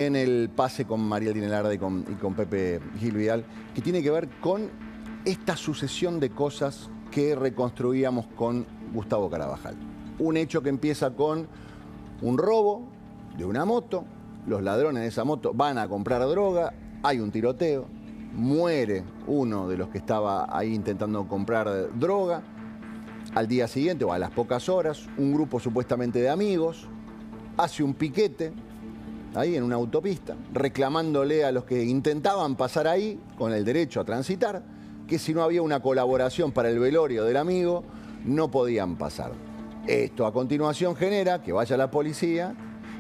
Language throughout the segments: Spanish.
en el pase con Mariel Dinelarda y con Pepe Gil Vidal, que tiene que ver con esta sucesión de cosas que reconstruíamos con Gustavo Carabajal. Un hecho que empieza con un robo de una moto, los ladrones de esa moto van a comprar droga, hay un tiroteo, muere uno de los que estaba ahí intentando comprar droga. Al día siguiente o a las pocas horas, un grupo supuestamente de amigos hace un piquete ahí en una autopista, reclamándole a los que intentaban pasar ahí con el derecho a transitar, que si no había una colaboración para el velorio del amigo, no podían pasar. Esto a continuación genera que vaya la policía,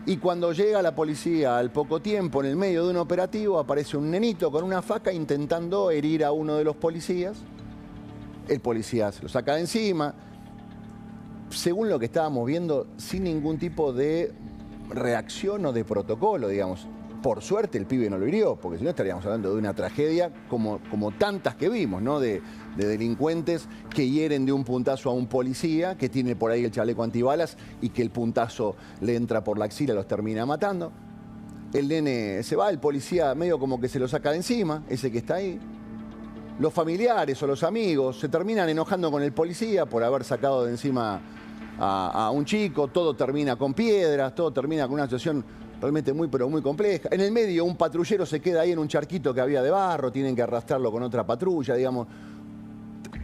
y cuando llega la policía al poco tiempo, en el medio de un operativo, aparece un nenito con una faca intentando herir a uno de los policías. El policía se lo saca de encima, según lo que estábamos viendo, sin ningún tipo de reacción o de protocolo, digamos. Por suerte el pibe no lo hirió, porque si no estaríamos hablando de una tragedia como tantas que vimos, ¿no? De delincuentes que hieren de un puntazo a un policía que tiene por ahí el chaleco antibalas y que el puntazo le entra por la axila y los termina matando. El nene se va, el policía medio como que se lo saca de encima, ese que está ahí. Los familiares o los amigos se terminan enojando con el policía por haber sacado de encima a un chico, todo termina con piedras, todo termina con una situación realmente muy, pero muy compleja. En el medio un patrullero se queda ahí en un charquito que había de barro, tienen que arrastrarlo con otra patrulla, digamos.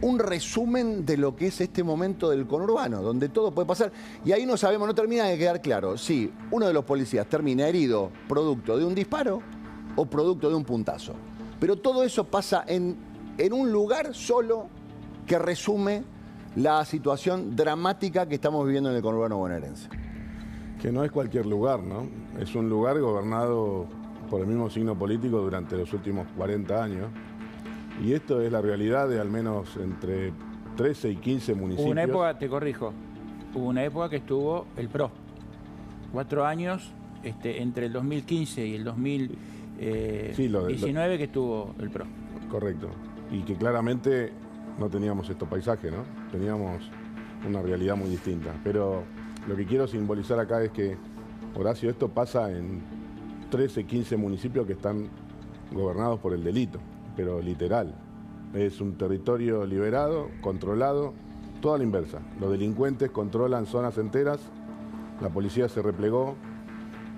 Un resumen de lo que es este momento del conurbano, donde todo puede pasar. Y ahí no sabemos, no termina de quedar claro si uno de los policías termina herido producto de un disparo o producto de un puntazo. Pero todo eso pasa en un lugar solo que resume la situación dramática que estamos viviendo en el conurbano bonaerense. Que no es cualquier lugar, ¿no? Es un lugar gobernado por el mismo signo político durante los últimos 40 años. Y esto es la realidad de al menos entre 13 y 15 municipios. Hubo una época, te corrijo, hubo una época que estuvo el PRO. 4 años entre el 2015 y el 2019 que estuvo el PRO. Correcto. Y que claramente no teníamos estos paisajes, ¿no? Teníamos una realidad muy distinta. Pero lo que quiero simbolizar acá es que, Horacio, esto pasa en 13, 15 municipios que están gobernados por el delito, pero literal. Es un territorio liberado, controlado, todo a la inversa. Los delincuentes controlan zonas enteras, la policía se replegó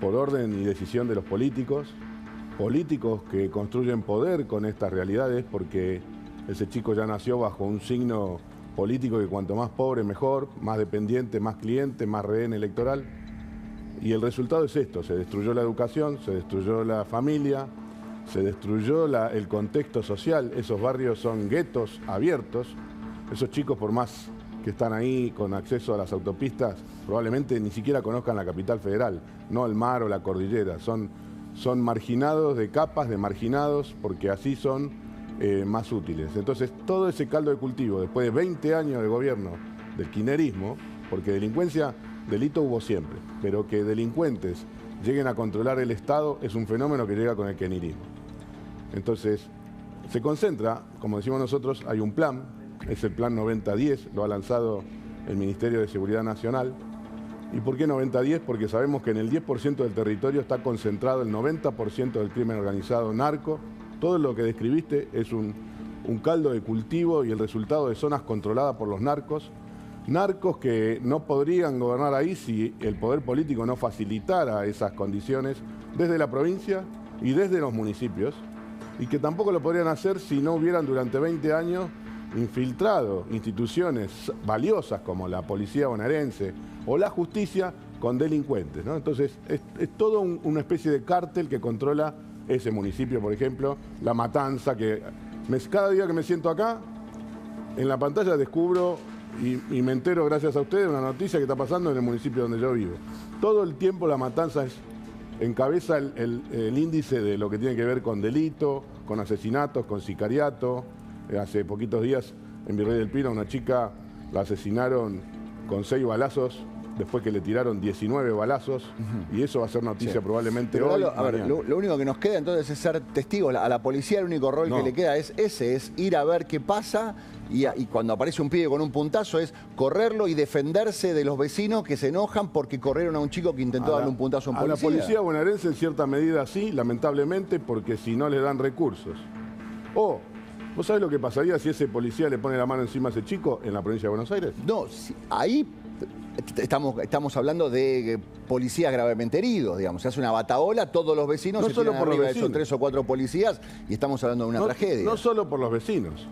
por orden y decisión de los políticos que construyen poder con estas realidades, porque ese chico ya nació bajo un signo político que cuanto más pobre mejor, más dependiente, más cliente, más rehén electoral. Y el resultado es esto: se destruyó la educación, se destruyó la familia, se destruyó el contexto social. Esos barrios son guetos abiertos. Esos chicos, por más que están ahí con acceso a las autopistas, probablemente ni siquiera conozcan la capital federal, no el mar o la cordillera. Son marginados de capas de marginados, porque así son más útiles. Entonces, todo ese caldo de cultivo, después de 20 años de gobierno del kirchnerismo, porque delincuencia, delito hubo siempre, pero que delincuentes lleguen a controlar el Estado es un fenómeno que llega con el kirchnerismo. Entonces, se concentra, como decimos nosotros, hay un plan, es el plan 90-10, lo ha lanzado el Ministerio de Seguridad Nacional. ¿Y por qué 90-10? Porque sabemos que en el 10% del territorio está concentrado el 90% del crimen organizado narco. Todo lo que describiste es un caldo de cultivo y el resultado de zonas controladas por los narcos. Narcos que no podrían gobernar ahí si el poder político no facilitara esas condiciones desde la provincia y desde los municipios, y que tampoco lo podrían hacer si no hubieran durante 20 años infiltrado instituciones valiosas como la policía bonaerense o la justicia con delincuentes, ¿no? Entonces es todo una especie de cártel que controla ese municipio. Por ejemplo, La Matanza, que cada día que me siento acá, en la pantalla descubro y me entero gracias a ustedes una noticia que está pasando en el municipio donde yo vivo. Todo el tiempo La Matanza encabeza el índice de lo que tiene que ver con delito, con asesinatos, con sicariato. Hace poquitos días en Virrey del Pino una chica la asesinaron con 6 balazos después que le tiraron 19 balazos, y eso va a ser noticia probablemente Pero, hoy. a ver, lo único que nos queda entonces es ser testigos. A la policía el único rol que le queda es ese, es ir a ver qué pasa y cuando aparece un pibe con un puntazo es correrlo y defenderse de los vecinos que se enojan porque corrieron a un chico que intentó darle un puntazo a un policía. A la policía bonaerense en cierta medida sí, lamentablemente, porque si no le dan recursos. ¿Vos sabés lo que pasaría si ese policía le pone la mano encima a ese chico en la provincia de Buenos Aires? No, ahí estamos hablando de policías gravemente heridos, digamos. Se hace una bataola, todos los vecinos se tiran arriba de esos 3 o 4 policías y estamos hablando de una tragedia. No solo por los vecinos.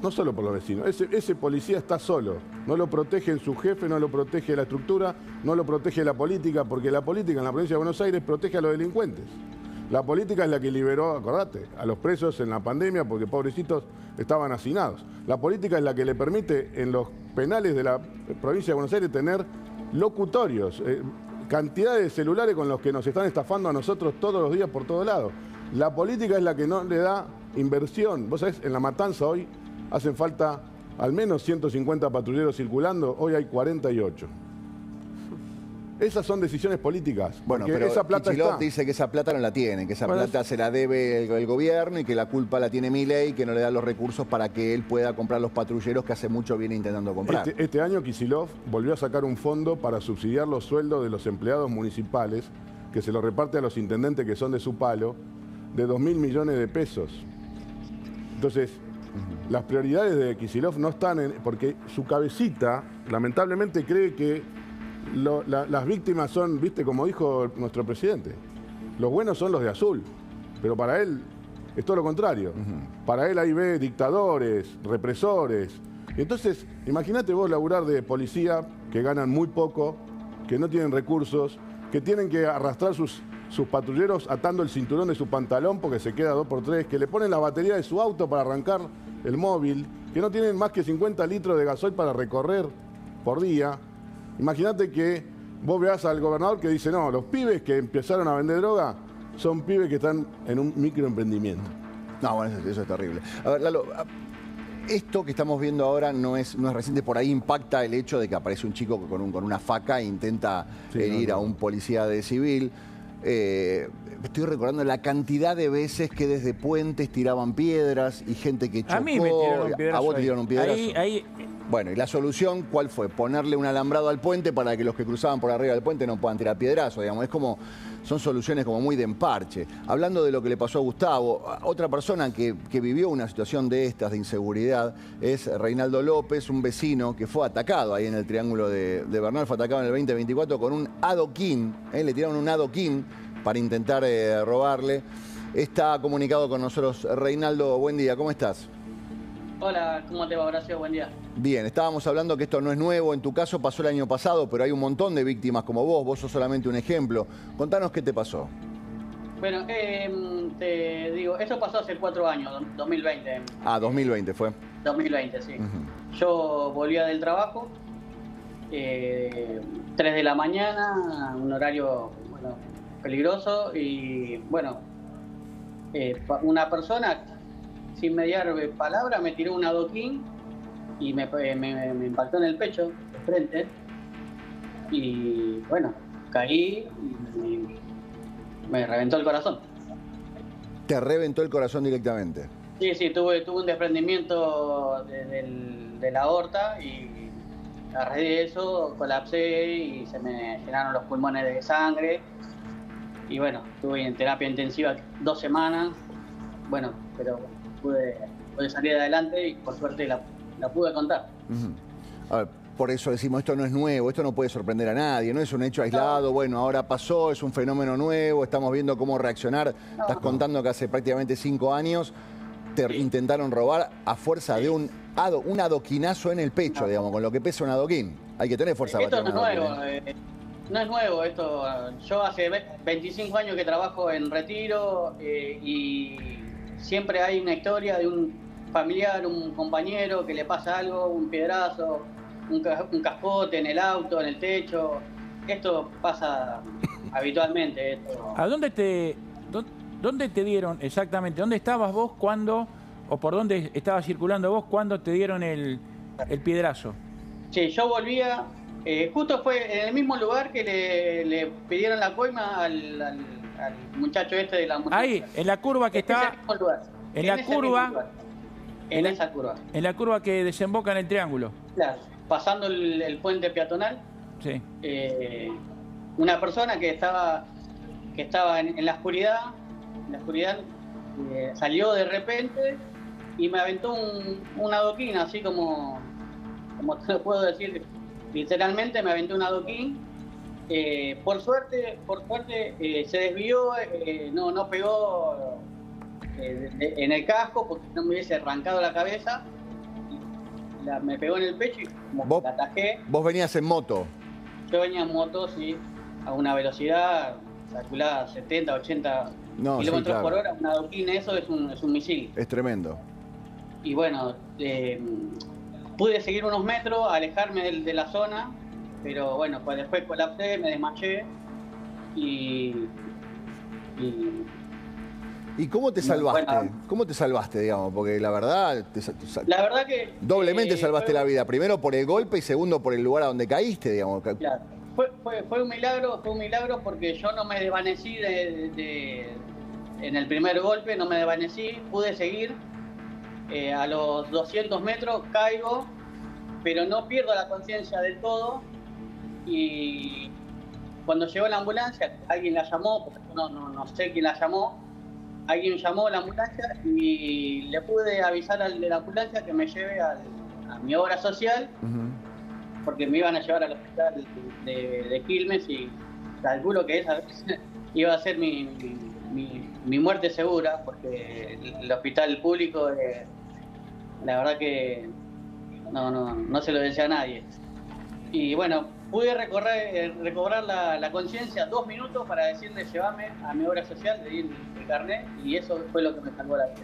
No solo por los vecinos. Ese policía está solo. No lo protege su jefe, no lo protege la estructura, no lo protege la política, porque la política en la provincia de Buenos Aires protege a los delincuentes. La política es la que liberó, acordate, a los presos en la pandemia porque pobrecitos estaban hacinados. La política es la que le permite en los penales de la provincia de Buenos Aires tener locutorios, cantidad de celulares con los que nos están estafando a nosotros todos los días por todos lados. La política es la que no le da inversión. Vos sabés, en La Matanza hoy hacen falta al menos 150 patrulleros circulando, hoy hay 48. Esas son decisiones políticas. Bueno, pero esa plata Kicillof dice que esa plata no la tiene, que esa plata se la debe el gobierno y que la culpa la tiene Milei, que no le da los recursos para que él pueda comprar los patrulleros que hace mucho viene intentando comprar. Este año Kicillof volvió a sacar un fondo para subsidiar los sueldos de los empleados municipales, que se lo reparte a los intendentes que son de su palo, de 2.000 millones de pesos. Entonces, las prioridades de Kicillof no están en... porque su cabecita, lamentablemente, cree que las víctimas son, viste, como dijo nuestro presidente, los buenos son los de azul, pero para él es todo lo contrario. Para él ahí ve dictadores, represores. Y entonces, imagínate vos laburar de policía que ganan muy poco, que no tienen recursos, que tienen que arrastrar sus patrulleros atando el cinturón de su pantalón porque se queda 2x3, que le ponen la batería de su auto para arrancar el móvil, que no tienen más que 50 litros de gasoil para recorrer por día. Imagínate que vos veas al gobernador que dice, no, los pibes que empezaron a vender droga son pibes que están en un microemprendimiento. No, bueno, eso es terrible. A ver, Lalo, esto que estamos viendo ahora no es reciente, por ahí impacta el hecho de que aparece un chico con una faca e intenta herir a un policía de civil. Estoy recordando la cantidad de veces que desde puentes tiraban piedras y gente que chocó. A mí me tiraron piedras. A vos te tiraron un piedrazo. Ahí. Bueno, ¿y la solución cuál fue? Ponerle un alambrado al puente para que los que cruzaban por arriba del puente no puedan tirar piedrazos, digamos. Es como, son soluciones como muy de emparche. Hablando de lo que le pasó a Gustavo, otra persona que vivió una situación de estas, de inseguridad, es Reinaldo López, un vecino que fue atacado ahí en el Triángulo de Bernal, fue atacado en el 2024 con un adoquín, le tiraron un adoquín para intentar robarle. Está comunicado con nosotros Reinaldo, buen día, ¿cómo estás? Hola, ¿cómo te va, Horacio? Buen día. Bien, estábamos hablando que esto no es nuevo, en tu caso pasó el año pasado, pero hay un montón de víctimas como vos sos solamente un ejemplo. Contanos qué te pasó. Bueno, te digo, eso pasó hace 4 años, 2020. 2020 fue. 2020, sí. Yo volvía del trabajo, 3 de la mañana, un horario peligroso, y bueno, una persona sin mediar palabra me tiró un adoquín y me impactó en el pecho, de frente, y bueno, caí y me reventó el corazón. ¿Te reventó el corazón directamente? Sí, tuve un desprendimiento de la aorta y a raíz de eso colapsé y se me llenaron los pulmones de sangre. Y bueno, estuve en terapia intensiva 2 semanas, bueno, pero pude salir adelante y por suerte la pude contar. A ver, por eso decimos, esto no es nuevo, esto no puede sorprender a nadie, no es un hecho aislado, bueno, ahora pasó, es un fenómeno nuevo, estamos viendo cómo reaccionar. Estás contando que hace prácticamente 5 años te intentaron robar a fuerza de un adoquinazo en el pecho, digamos, con lo que pesa un adoquín. Hay que tener fuerza para tener un adoquín. No es nuevo esto. Yo hace 25 años que trabajo en retiro y siempre hay una historia de un familiar, un compañero que le pasa algo, un piedrazo, un cascote en el auto, en el techo. Esto pasa habitualmente. Esto. ¿A dónde te dieron exactamente? ¿Dónde estabas vos cuando, o por dónde estabas circulando vos cuando te dieron el piedrazo? Sí, yo volvía Justo fue en el mismo lugar que le pidieron la coima al muchacho este de la ambulancia. Ahí, en la curva que está... En la curva... En esa curva. En la curva que desemboca en el triángulo. Claro, pasando el puente peatonal. Sí. Una persona que estaba en la oscuridad, salió de repente y me aventó un adoquín, así como te lo puedo decir, literalmente me aventó un adoquín. Por suerte se desvió, no pegó en el casco porque no me hubiese arrancado la cabeza. Me pegó en el pecho y como la atajé. ¿Vos venías en moto? Yo venía en moto, sí, a una velocidad calculada 70, 80 kilómetros por hora. Un adoquín, eso es un misil. Es tremendo. Y bueno, pude seguir unos metros, alejarme de la zona, pero bueno, pues después colapsé, me desmayé y cómo te salvaste? Bueno, ¿Cómo te salvaste, digamos? Porque la verdad que... doblemente salvaste la vida. Primero por el golpe y segundo por el lugar a donde caíste, digamos. Claro. Fue un milagro porque yo no me desvanecí en el primer golpe, no me desvanecí, pude seguir. A los 200 metros caigo, pero no pierdo la conciencia del todo. Y cuando llegó la ambulancia, alguien la llamó, porque no sé quién la llamó. Alguien llamó a la ambulancia y le pude avisar al de la ambulancia que me lleve a mi obra social, porque me iban a llevar al hospital de Quilmes y calculo que esa iba a ser mi muerte segura, porque el hospital público, la verdad que no se lo decía a nadie. Y bueno, pude recobrar la conciencia 2 minutos para decirle llévame a mi obra social, le di el carnet y eso fue lo que me salvó la vida.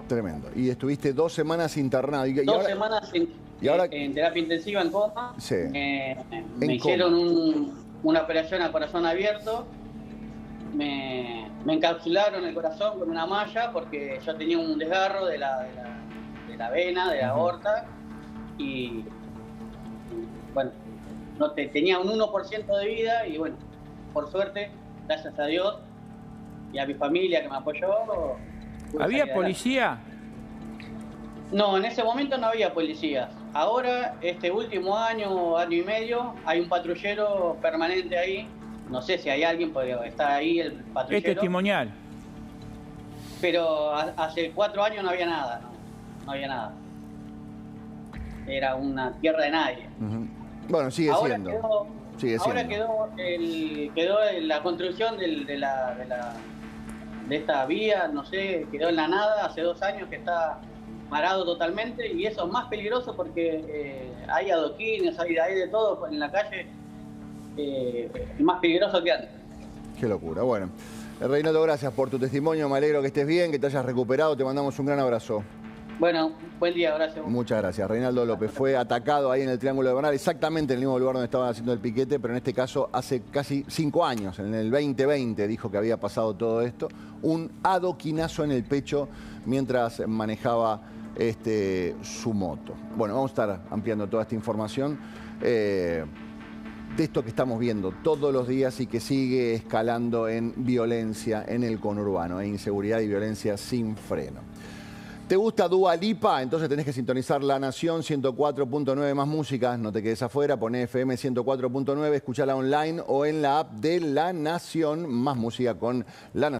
Tremendo. Y estuviste 2 semanas internado. Dos semanas en terapia intensiva en coma. Sí. Me hicieron una operación a corazón abierto. Me encapsularon el corazón con una malla porque yo tenía un desgarro de la vena, de la aorta y bueno, tenía un 1% de vida y bueno, por suerte, gracias a Dios y a mi familia que me apoyó. ¿Había policía? No, en ese momento no había policías. Ahora, este último año y medio, hay un patrullero permanente ahí. No sé si hay alguien, porque está ahí el patrullero. Es testimonial. Pero hace 4 años no había nada, no había nada. Era una tierra de nadie. Bueno, sigue ahora siendo. Ahora quedó la construcción de esta vía, no sé, quedó en la nada, hace 2 años que está parado totalmente y eso es más peligroso porque hay adoquines, hay de todo en la calle, es más peligroso que antes. Qué locura. Bueno, Reinaldo, gracias por tu testimonio, me alegro que estés bien, que te hayas recuperado, te mandamos un gran abrazo. Bueno, buen día, gracias. Muchas gracias. Reinaldo López fue atacado ahí en el Triángulo de Bernal, exactamente en el mismo lugar donde estaban haciendo el piquete, pero en este caso hace casi 5 años, en el 2020 dijo que había pasado todo esto, un adoquinazo en el pecho mientras manejaba su moto. Bueno, vamos a estar ampliando toda esta información de esto que estamos viendo todos los días y que sigue escalando en violencia en el conurbano, inseguridad y violencia sin freno. ¿Te gusta Dua Lipa? Entonces tenés que sintonizar La Nación 104.9 más música. No te quedes afuera, poné FM 104.9, escuchala online o en la app de La Nación, más música con La Nación.